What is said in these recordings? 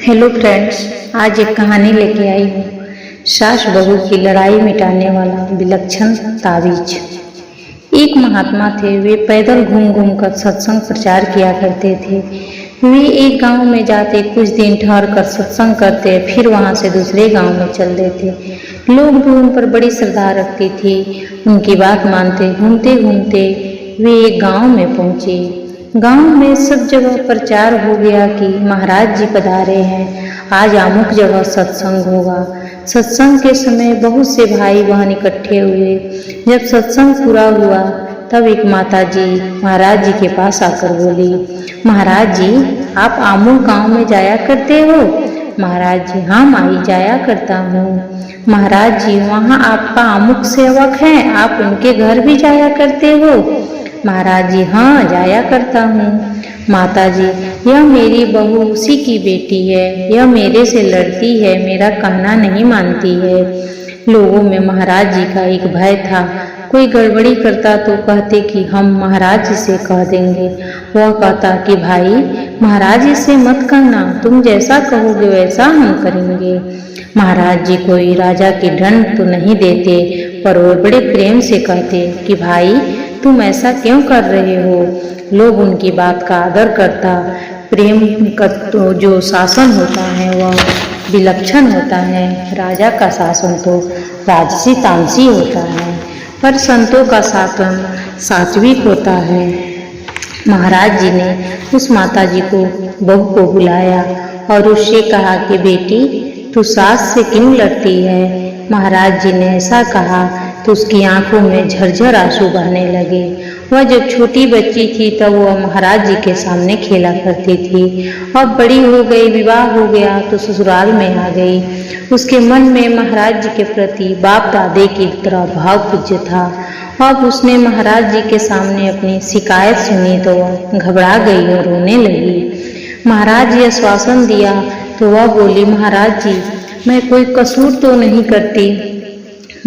Hello friends, आज एक कहानी लेके आई हूँ। सास बहू की लड़ाई मिटाने वाला विलक्षण ताबीज। एक महात्मा थे। वे पैदल घूम घूम कर सत्संग प्रचार किया करते थे। वे एक गांव में जाते, कुछ दिन ठहर कर सत्संग करते, फिर वहां से दूसरे गांव में चल देते। लोग भी उन पर बड़ी श्रद्धा रखते थे, उनकी बात मानते। घूमते घूमते वे एक गांव में पहुंचे। गांव में सब जगह प्रचार हो गया कि महाराज जी पधारे हैं, आज अमुक जगह सत्संग होगा। सत्संग के समय बहुत से भाई बहन इकट्ठे हुए। जब सत्संग पूरा हुआ तब एक माता जी महाराज जी के पास आकर बोली, महाराज जी, आप अमुक गांव में जाया करते हो? महाराज जी, हाँ माई, जाया करता हूँ। महाराज जी, वहाँ आपका अमुक सेवक है, आप उनके घर भी जाया करते हो? महाराज जी, हाँ, जाया करता हूँ। माता जी, यह मेरी बहू उसी की बेटी है, यह मेरे से लड़ती है, मेरा कहना नहीं मानती है। लोगों में महाराज जी का एक भय था, कोई गड़बड़ी करता तो कहते कि हम महाराज जी से कह देंगे। वह कहता कि भाई, महाराज जी से मत कहना, तुम जैसा कहोगे वैसा हम करेंगे। महाराज जी कोई राजा की दंड तो नहीं देते, पर वो बड़े प्रेम से कहते कि भाई, तुम ऐसा क्यों कर रहे हो? लोग उनकी बात का आदर करता। प्रेम का तो जो शासन होता है वह विलक्षण होता है। राजा का शासन तो राजसी तामसी होता है, पर संतों का शासन सात्विक होता है। महाराज जी ने उस माता जी को बहू को बुलाया और उससे कहा कि बेटी, तू सास से क्यों लड़ती है? महाराज जी ने ऐसा कहा तो उसकी आंखों में झरझर आंसू बहने लगे। वह जब छोटी बच्ची थी तब वह महाराज जी के सामने खेला करती थी। अब बड़ी हो गई, विवाह हो गया तो ससुराल में आ गई। उसके मन में महाराज जी के प्रति बाप दादे की तरह भाव पूज्य था। अब उसने महाराज जी के सामने अपनी शिकायत सुनी तो वह घबरा गई और रोने लगी। महाराज जी आश्वासन दिया तो वह बोली, महाराज जी, मैं कोई कसूर तो नहीं करती,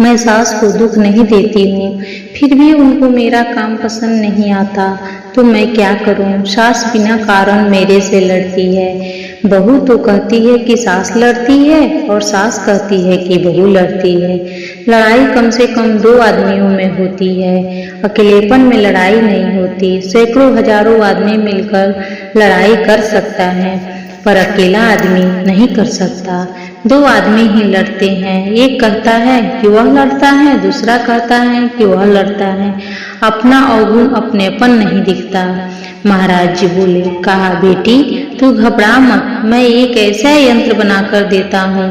मैं सास को दुख नहीं देती हूँ, फिर भी उनको मेरा काम पसंद नहीं आता, तो मैं क्या करूँ? सास बिना कारण मेरे से लड़ती है। बहू तो कहती है कि सास लड़ती है और सास कहती है कि बहू लड़ती है। लड़ाई कम से कम 2 आदमियों में होती है, अकेलेपन में लड़ाई नहीं होती। सैकड़ों हजारों आदमी मिलकर लड़ाई कर सकता है, पर अकेला आदमी नहीं कर सकता। 2 आदमी ही लड़ते हैं, एक कहता है कि वह लड़ता है, दूसरा कहता है कि वह लड़ता है। अपना अवगुण अपनेपन नहीं दिखता। महाराज जी बोले, कहा, बेटी, तू घबरा मत, मैं एक ऐसा यंत्र बनाकर देता हूँ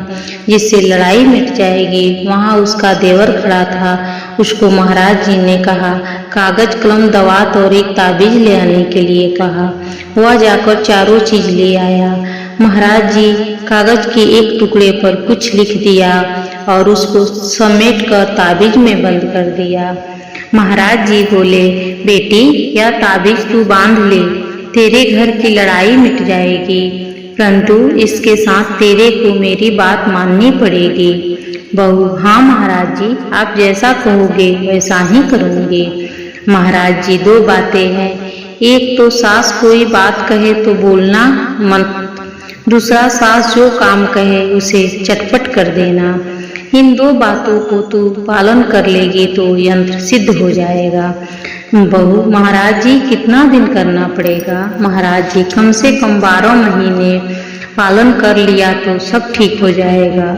जिससे लड़ाई मिट जाएगी। वहाँ उसका देवर खड़ा था। उसको महाराज जी ने कहा, कागज, कलम, दवात और एक ताबीज ले आने के लिए कहा। वह जाकर चारों चीज ले आया। महाराज जी कागज के एक टुकड़े पर कुछ लिख दिया और उसको समेट कर ताबीज में बंद कर दिया। महाराज जी बोले, बेटी, यह ताबीज तू बांध ले, तेरे घर की लड़ाई मिट जाएगी, परंतु इसके साथ तेरे को मेरी बात माननी पड़ेगी। बहू, हाँ महाराज जी, आप जैसा कहोगे वैसा ही करूँगी। महाराज जी, 2 बातें हैं, एक तो सास कोई बात कहे तो बोलना मत, दूसरा सास जो काम कहे उसे चटपट कर देना। इन 2 बातों को तू पालन कर लेगी तो यंत्र सिद्ध हो जाएगा। बहू, महाराज जी, कितना दिन करना पड़ेगा? महाराज जी, कम से कम 12 महीने पालन कर लिया तो सब ठीक हो जाएगा।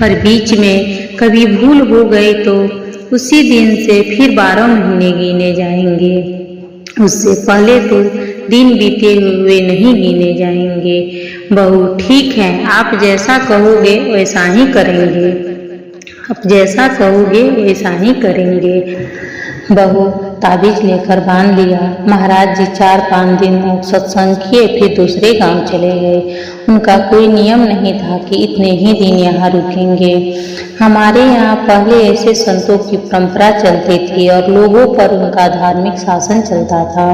पर बीच में कभी भूल हो गई तो उसी दिन से फिर 12 महीने गिने जाएंगे, उससे पहले तो दिन बीते हुए नहीं गिने जाएंगे। बहू, ठीक है, आप जैसा कहोगे वैसा ही करेंगे, आप जैसा कहोगे वैसा ही करेंगे। बहू ताबीज लेकर बांध लिया। महाराज जी 4-5 दिन और सत्संग किए, फिर दूसरे गांव चले गए। उनका कोई नियम नहीं था कि इतने ही दिन यहाँ रुकेंगे। हमारे यहाँ पहले ऐसे संतों की परंपरा चलती थी और लोगों पर उनका धार्मिक शासन चलता था।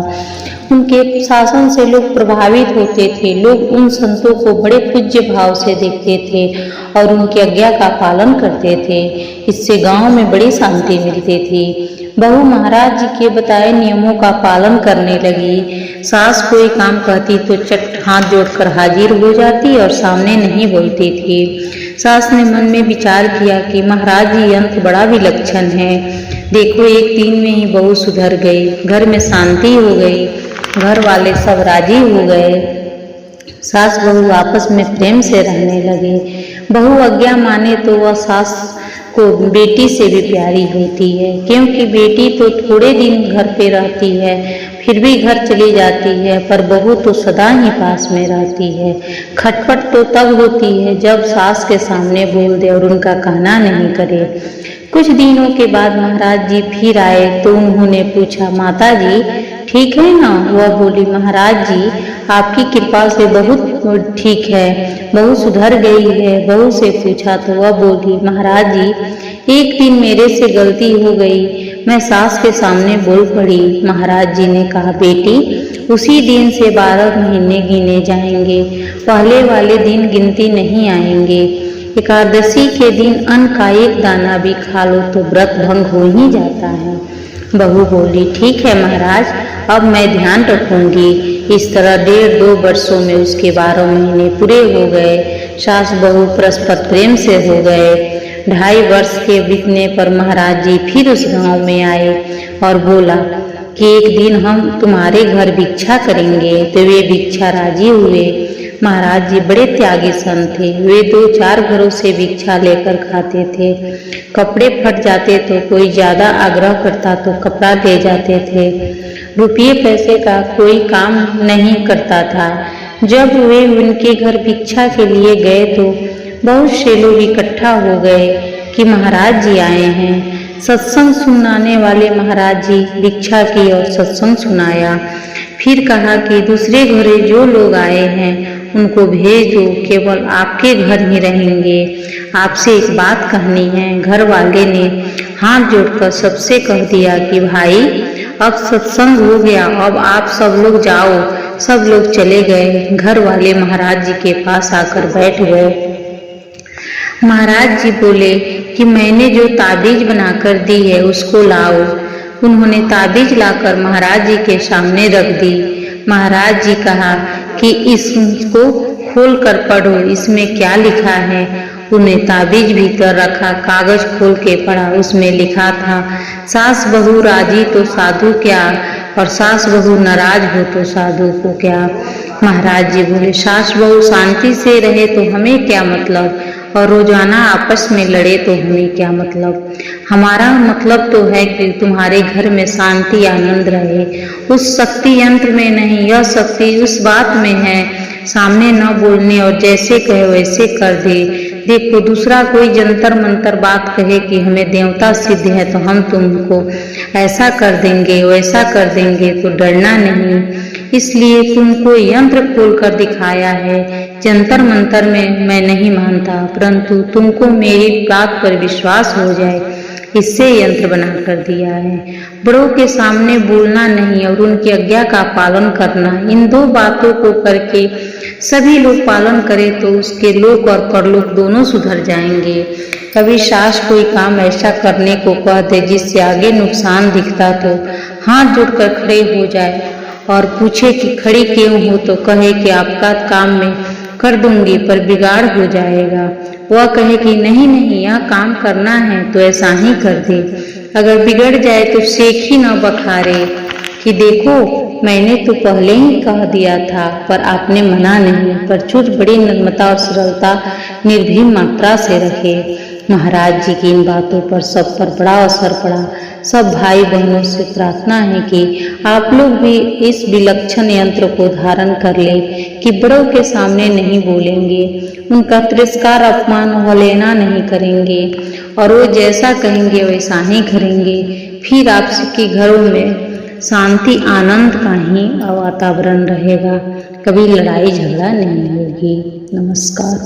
उनके शासन से लोग प्रभावित होते थे। लोग उन संतों को बड़े पूज्य भाव से देखते थे और उनकी आज्ञा का पालन करते थे। इससे गांव में बड़ी शांति मिलती थी। बहू महाराज जी के बताए नियमों का पालन करने लगी। सास कोई काम कहती तो चट हाथ जोड़कर हाजिर हो जाती और सामने नहीं बोलती थी। सास ने मन में विचार किया कि महाराज जी यंत्र बड़ा विलक्षण है। देखो एक दिन में ही बहू सुधर गई, घर में शांति हो गई, घर वाले सब राजी हो गए। सास बहू आपस में प्रेम से रहने लगे। बहू आज्ञा माने तो वह सास को बेटी से भी प्यारी होती है, क्योंकि बेटी तो थोड़े दिन घर पे रहती है फिर भी घर चली जाती है, पर बहू तो सदा ही पास में रहती है। खटपट तो तब होती है जब सास के सामने बोल दे और उनका कहना नहीं करे। कुछ दिनों के बाद महाराज जी फिर आए तो उन्होंने पूछा, माता जी ठीक है ना? वह बोली, महाराज जी आपकी कृपा से बहुत ठीक है, बहू सुधर गई है। बहू से पूछा तो वह बोली, महाराज जी एक दिन मेरे से गलती हो गई, मैं सास के सामने बोल पड़ी। महाराज जी ने कहा, बेटी उसी दिन से 12 महीने गिने जाएंगे, पहले वाले दिन गिनती नहीं आएंगे। एकादशी के दिन अन्न का एक दाना भी खा लो तो व्रत भंग हो ही जाता है। बहू बोली, ठीक है महाराज, अब मैं ध्यान रखूंगी। इस तरह 1.5-2 वर्षों में उसके 12 महीने पूरे हो गए। सास बहू परस्पर प्रेम से हो गए। 2.5 वर्ष के बीतने पर महाराज जी फिर उस गांव में आए और बोला कि एक दिन हम तुम्हारे घर भिक्षा करेंगे। तो वे भिक्षा राजी हुए। महाराज जी बड़े त्यागी संत थे। वे 2-4 घरों से भिक्षा लेकर खाते थे। कपड़े फट जाते तो कोई ज्यादा आग्रह करता तो कपड़ा ले जाते थे। रुपये पैसे का कोई काम नहीं करता था। जब वे उनके घर भिक्षा के लिए गए तो बहुत से लोग इकट्ठा हो गए कि महाराज जी आए हैं। सत्संग सुनाने वाले महाराज जी भिक्षा की और सत्संग सुनाया। फिर कहा कि दूसरे घरे जो लोग आए हैं उनको भेज दो, केवल आपके घर ही रहेंगे। आपसे एक बात कहनी है। घर वाले ने हाथ जोड़कर सबसे कह दिया कि भाई अब सत्संग हो गया, अब आप सब लोग जाओ। सब लोग चले गए। घर वाले महाराज जी के पास आकर बैठ गए। महाराज जी बोले कि मैंने जो ताबीज बनाकर दी है उसको लाओ। उन्होंने ताबीज लाकर महाराज जी के सामने रख दी। महाराज जी कहा कि इसको खोल कर पढ़ो, इसमें क्या लिखा है। उन्हें ताबीज भीतर रखा, कागज खोल के पढ़ा। उसमें लिखा था, सास बहू राजी तो साधु क्या, और सास बहू नाराज हो तो साधु को क्या। महाराज जी बोले, सास बहू शांति से रहे तो हमें क्या मतलब, और रोजाना आपस में लड़े तो हमें क्या मतलब। हमारा मतलब तो है कि तुम्हारे घर में शांति आनंद रहे। उस शक्ति यंत्र में नहीं, यह शक्ति उस बात में है, सामने न बोलने और जैसे कहे वैसे कर दे। देखो दूसरा कोई जंतर मंतर बात कहे कि हमें देवता सिद्ध है तो हम तुमको ऐसा कर देंगे वैसा कर देंगे, तो डरना नहीं। इसलिए तुमको यंत्र खोल कर दिखाया है। जंतर मंतर में मैं नहीं मानता, परंतु तुमको मेरी बात पर विश्वास हो जाए इससे यंत्र बना कर दिया है। बड़ों के सामने बोलना नहीं और उनकी आज्ञा का पालन करना, इन 2 बातों को करके सभी लोग पालन करें तो उसके लोक और परलोक दोनों सुधर जाएंगे। कभी सास कोई काम ऐसा करने को कह दे जिससे आगे नुकसान दिखता तो हाथ जोड़कर खड़े हो जाए और पूछे कि खड़ी क्यों हो, तो कहे कि आपका काम मैं कर दूंगी पर बिगाड़ हो जाएगा। वह कहे कि नहीं नहीं यह काम करना है तो ऐसा ही कर दे, अगर बिगड़ जाए तो शेख ही न बखारे कि देखो मैंने तो पहले ही कह दिया था पर आपने मना नहीं। पर चुट बड़ी नम्रता और सरलता निर्भीम मात्रा से रखे। महाराज जी की इन बातों पर सब पर बड़ा असर पड़ा। सब भाई बहनों से प्रार्थना है कि आप लोग भी इस विलक्षण यंत्र को धारण कर ले कि बड़ों के सामने नहीं बोलेंगे, उनका तिरस्कार अपमान अवहेलना नहीं करेंगे और वो जैसा कहेंगे वैसा ही करेंगे। फिर आपके घरों में शांति आनंद का ही वातावरण रहेगा, कभी लड़ाई झगड़ा नहीं होगी। नमस्कार।